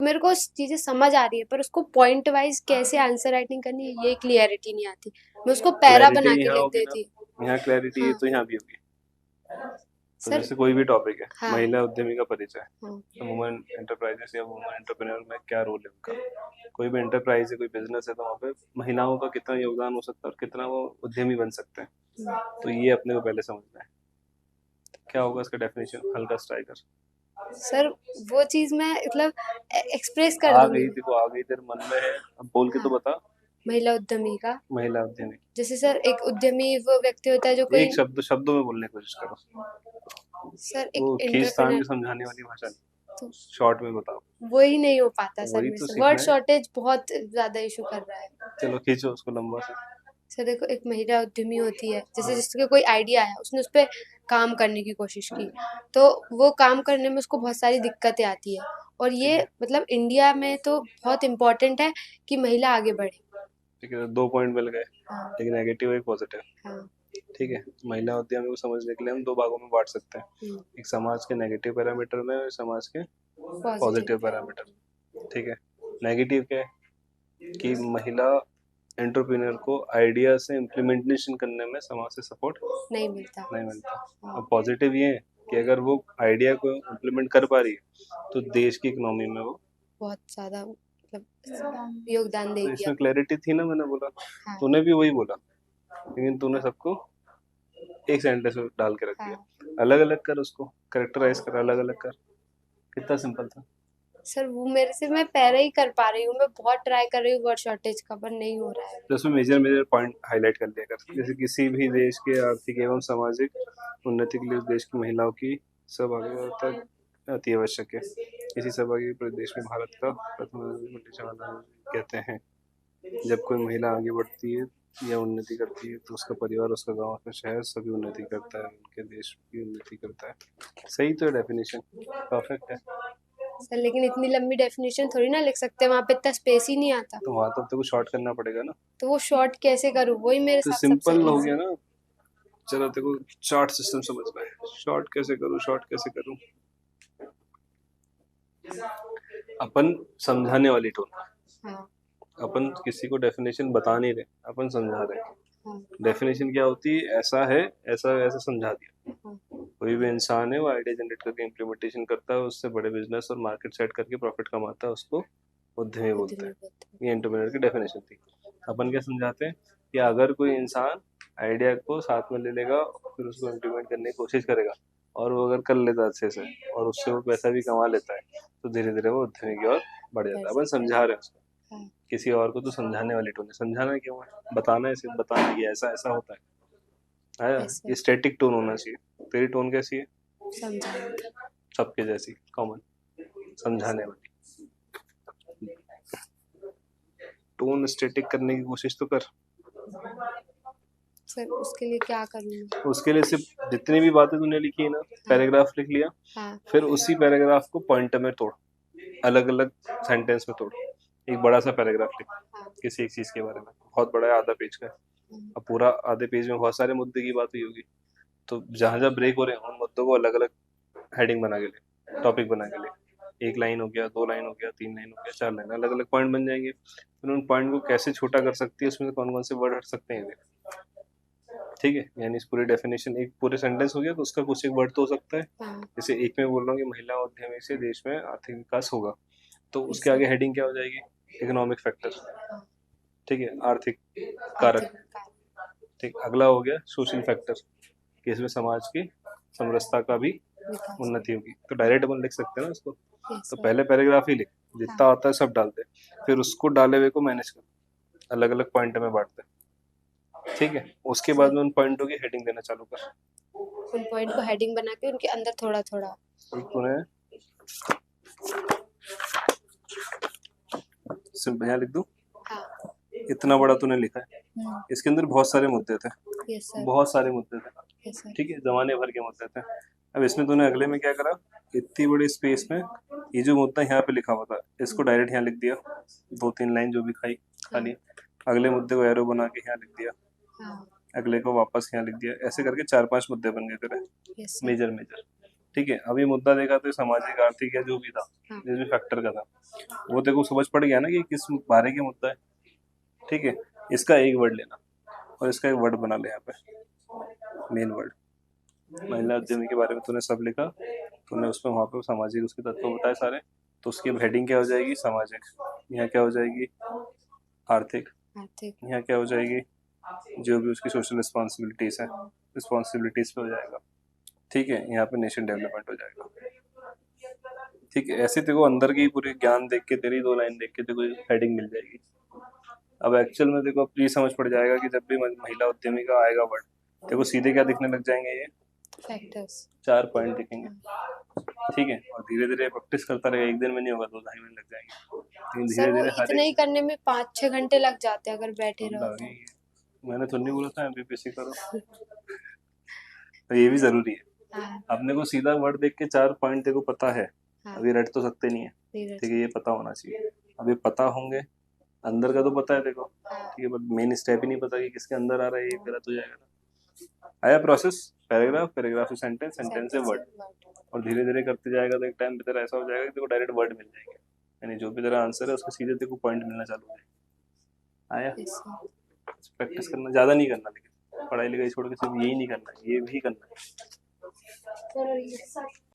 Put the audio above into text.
मेरे को चीजें समझ आ रही है, पर उसको पॉइंट वाइज कैसे आंसर राइटिंग करनी है ये क्लियरिटी नहीं आती। मैं उसको पैरा क्लैरिटी बना के यहाँ लिख होगी ना, देती। यहाँ क्लैरिटी है हाँ तो यहाँ भी होगी। तो सर। जैसे कोई भी टॉपिक है, हाँ महिला उद्यमी का परिचय, हाँ तो वुमेन एंटरप्राइजेस या वुमेन एंटरप्रेन्योर में क्या रोल है उनका। कोई भी एंटरप्राइज है, कोई बिजनेस है, तो वहाँ पे महिलाओं का कितना योगदान हो सकता है और कितना वो उद्यमी बन सकते हैं। तो ये अपने को पहले समझना है। क्या होगा इसका डेफिनेशन, हल्का स्ट्राइकर। सर, वो चीज मैं मतलब एक्सप्रेस कर आ दूंगी। गई देखो, आ गई तेरे मन में है, अब बोल के हाँ, तो बता। महिला उद्यमी का, महिला उद्यमी। जैसे सर एक उद्यमी वो व्यक्ति होता है जो कोई। एक शब्द शब्दों में बोलने की कोशिश करो। सर वो एक खींचतान एंटरप्रेनर। के समझाने वाली भाषा नहीं, तो शॉर्ट में बताओ। वो ही नहीं हो पाता सर वही मेरे तो से, वर्ड सीखना है। शॉर्टेज बहुत ज्यादा इशू कर रहा है। चलो खींचो उसको लंबा सा। सर देखो, एक महिला उद्यमी होती है, जैसे जिसके कोई आइडिया है, उसने उस पर काम करने की कोशिश की, तो वो काम करने में उसको बहुत सारी दिक्कतें आती है। और ठीक ये है, मतलब इंडिया में तो बहुत इम्पोर्टेंट है कि महिला आगे बढ़े। ठीक है, दो पॉइंट मिल गए। हाँ एक नेगेटिव एक पॉजिटिव। हाँ। ठीक है, महिला उद्यमी को समझने के लिए हम दो भागों में बांट सकते हैं। एक समाज के नेगेटिव पैरामीटर में और समाज के पॉजिटिव पॉजिटिव पैरामीटर। पैरामीटर। ठीक है। नेगेटिव क्या है कि महिला एंटरप्रेन्योर को आइडिया से इम्प्लीमेंटेशन करने में समाज से सपोर्ट नहीं मिलता। नहीं मिलता। हाँ, और पॉजिटिव ये है कि अगर वो आइडिया को इम्प्लीमेंट कर पा रही है तो देश की इकोनॉमी में वो। बहुत ज्यादा मतलब योगदान तो देगी इसमें अपना। क्लैरिटी थी ना, मैंने बोला। हाँ तूने भी वही बोला, लेकिन तूने सबको एक सेंटेंस में डाल के रख हाँ। दिया। अलग अलग कर, उसको करेक्टराइज कर, अलग अलग कर। कितना सिंपल था। सर वो मेरे से, मैं पैरा ही कर पा रही हूँ, मैं बहुत ट्राई कर रही हूँ वर्ड शॉर्टेज का, पर नहीं हो रहा है। तो उसमें मेजर मेजर पॉइंट हाईलाइट कर दिया कर, जैसे किसी भी देश के आर्थिक एवं सामाजिक उन्नति के लिए उस देश की महिलाओं की सहभागिता अति आवश्यक है। इसी सहभागी प्रदेश में भारत का प्रथम कहते हैं। जब कोई महिला आगे बढ़ती है या उन्नति करती है तो उसका परिवार, उसका गांव, उसका शहर सभी उन्नति करता है, उनके देश की उन्नति करता है। सही तो है, डेफिनेशन परफेक्ट है। सर लेकिन इतनी लंबी डेफिनेशन थोड़ी ना लिख सकते, वहां पे इतना स्पेस ही नहीं आता। तो वहां तो तेरे को शॉर्ट करना पड़ेगा ना। तो वो शॉर्ट कैसे करूँ, वही मेरे तो साथ सबसे सिंपल हो इजी। गया ना। चलो तेरे को चार्ट सिस्टम समझ में है। शॉर्ट कैसे करूँ, शॉर्ट कैसे करूँ। अपन समझाने वाली टोन। हाँ अपन किसी को डेफिनेशन बता नहीं रहे, अपन समझा रहे हैं। हाँ डेफिनेशन क्या होती है, ऐसा है, ऐसा ऐसा समझा दिया। हाँ। कोई भी इंसान है वो आइडिया जनरेट करके इम्प्लीमेंटेशन करता है, उससे बड़े बिजनेस और मार्केट सेट करके प्रॉफिट कमाता है, उसको उद्यमी बोलते उद्यमी हैं। बोलते हैं। ये एंटरप्रेन्योर की डेफिनेशन थी। अपन क्या समझाते हैं कि अगर कोई इंसान आइडिया को साथ में ले लेगा, फिर उसको इम्प्लीमेंट करने की कोशिश करेगा, और वो अगर कर लेता है अच्छे से, और उससे वो पैसा भी कमा लेता है, तो धीरे धीरे वो उद्यमी की ओर बढ़ बढ़ जाता है। अपन सकता समझा रहे हैं उसको। है। हाँ। किसी और को तो समझाने वाली टोन है। समझाना क्यों है, बताना है, सिर्फ बताना कि ऐसा ऐसा होता है। ऐसे ये स्टैटिक टोन होना चाहिए। तेरी टोन कैसी है, समझाना। सबके जैसी कॉमन, समझाने ऐसे। वाली। टोन स्टैटिक करने की कोशिश तो कर। सर उसके लिए क्या करूँ मैं? उसके लिए सिर्फ जितनी भी बातें तूने लिखी है ना, हाँ पैराग्राफ लिख लिया, हाँ फिर उसी पैराग्राफ को पॉइंट में तोड़, अलग अलग सेंटेंस में तोड़। एक बड़ा सा पैराग्राफ लिख हाँ किसी एक चीज के बारे में, बहुत बड़ा है, आधा पेज का है। हाँ। अब पूरा आधे पेज में बहुत सारे मुद्दे की बात हुई होगी, तो जहां जहां ब्रेक हो रहे हैं उन मुद्दों को अलग अलग हेडिंग बना के ले, टॉपिक बना के ले। एक लाइन हो गया, दो लाइन हो गया, तीन लाइन हो गया, चार लाइन, अलग अलग पॉइंट बन जाएंगे। फिर उन पॉइंट को कैसे छोटा कर सकती है, उसमें से कौन कौन से वर्ड हट सकते हैं, ठीक है। यानी इस पूरी डेफिनेशन, एक पूरे सेंटेंस हो गया तो उसका कुछ एक वर्ड तो हो सकता है। हाँ। जैसे एक में बोल रहा हूँ कि महिला उद्यमी से देश में आर्थिक विकास होगा, तो उसके इससे। आगे हेडिंग क्या हो जाएगी, इकोनॉमिक फैक्टर। हाँ। ठीक है, आर्थिक कारक। आर्थिक विकास। ठीक, अगला हो गया सोशल फैक्टर, कि इसमें समाज की समरसता का भी विकास। उन्नति होगी। तो डायरेक्ट अपन लिख सकते हैं ना इसको। यस तो सर। पहले पैराग्राफ ही लिख, हाँ। जितना आता है सब डाल दे, फिर उसको डाले हुए को मैनेज कर, अलग अलग पॉइंट में बांट दे। ठीक है, उसके बाद सर में उन पॉइंटों की हेडिंग देना चालू कर। उन पॉइंट को हेडिंग बना के उनके अंदर थोड़ा थोड़ा। एक तूने सिर्फ यहाँ लिख दूं, हाँ। इतना बड़ा तूने लिखा है, इसके अंदर बहुत सारे मुद्दे थे, यस सर। बहुत सारे मुद्दे थे। Yes sir. ठीक है, जमाने भर के मुद्दे थे। अब इसमें तूने अगले में क्या करा, इतनी बड़ी स्पेस में ये जो मुद्दा यहाँ पे लिखा हुआ था, इसको डायरेक्ट यहाँ लिख दिया, दो तीन लाइन जो भी खाई हाँ खाली। अगले मुद्दे को एरो बना के यहाँ लिख दिया, हाँ। अगले को वापस यहाँ लिख दिया। ऐसे करके चार पांच मुद्दे बन गए तेरे, यस सर। Major major. ठीक है, अभी मुद्दा देखा तो सामाजिक आर्थिक या जो भी था, हाँ। जिस भी फैक्टर का था, वो तेरे को समझ पड़ गया ना कि किस बारे की मुद्दा है। ठीक है, इसका एक वर्ड लेना और इसका एक वर्ड बना ले यहाँ पे, मेन वर्ड। महिला उद्यमी के बारे में तूने सब लिखा, तूने उसमें वहाँ पे सामाजिक उसके तत्व बताए सारे, तो उसकी हेडिंग क्या हो जाएगी, सामाजिक। यहाँ क्या हो जाएगी, आर्थिक। आर्थिक। यहाँ क्या हो जाएगी, जो भी उसकी सोशल रिस्पॉन्सिबिलिटीज है, रिस्पॉन्सिबिलिटीज पे हो जाएगा। ठीक है, यहाँ पे नेशन डेवलपमेंट हो जाएगा। ठीक है, ऐसे तेरे को अंदर की पूरी ज्ञान देख के, तेरी 2 लाइन देख के तेरे को हेडिंग मिल जाएगी। अब एक्चुअल में देखो ये समझ पड़ जाएगा कि जब भी महिला उद्यमी का आएगा वर्ड, देखो सीधे क्या दिखने लग जाएंगे, ये फैक्टर्स। 4 पॉइंट दिखेंगे। ठीक है, और धीरे धीरे प्रैक्टिस करता रहेगा, एक दिन में नहीं होगा, 2 ढाई महीने लग जाएंगे, लेकिन सर धीरे वो धीरे हर इतना एक ही करने में 5-6 घंटे लग जाते हैं अगर बैठे अब रहो तो। लगेगी। मैंने तो नहीं बोला था एमपीपीएससी करो, तो ये भी जरूरी है। हाँ। अपने को सीधा वर्ड देख के 4 पॉइंट तेरे को पता है, हाँ। अभी रट तो सकते नहीं है। धीरज। ठीक है, ये पता होना चाहिए, अभी पता होंगे, अंदर का तो पता है देखो। हाँ। ठीक है, बट मेन स्टेप ही नहीं पता कि किसके अंदर आ रहा है, ये गलत हो जाएगा ना। आया प्रोसेस, पैराग्राफ, पैराग्राफ से सेंटेंस, सेंटेंस से वर्ड, और धीरे धीरे करते जाएगा तो एक टाइम पे तेरा ऐसा हो जाएगा कि तेरे को डायरेक्ट वर्ड मिल जाएंगे, यानी जो भी तेरा आंसर है उसके सीधे तेरे को पॉइंट मिलना चालू हो जाएगा। आया, प्रैक्टिस करना, ज्यादा नहीं करना, लेकिन पढ़ाई लिखाई छोड़ के सिर्फ यही नहीं करना है, ये भी करना है।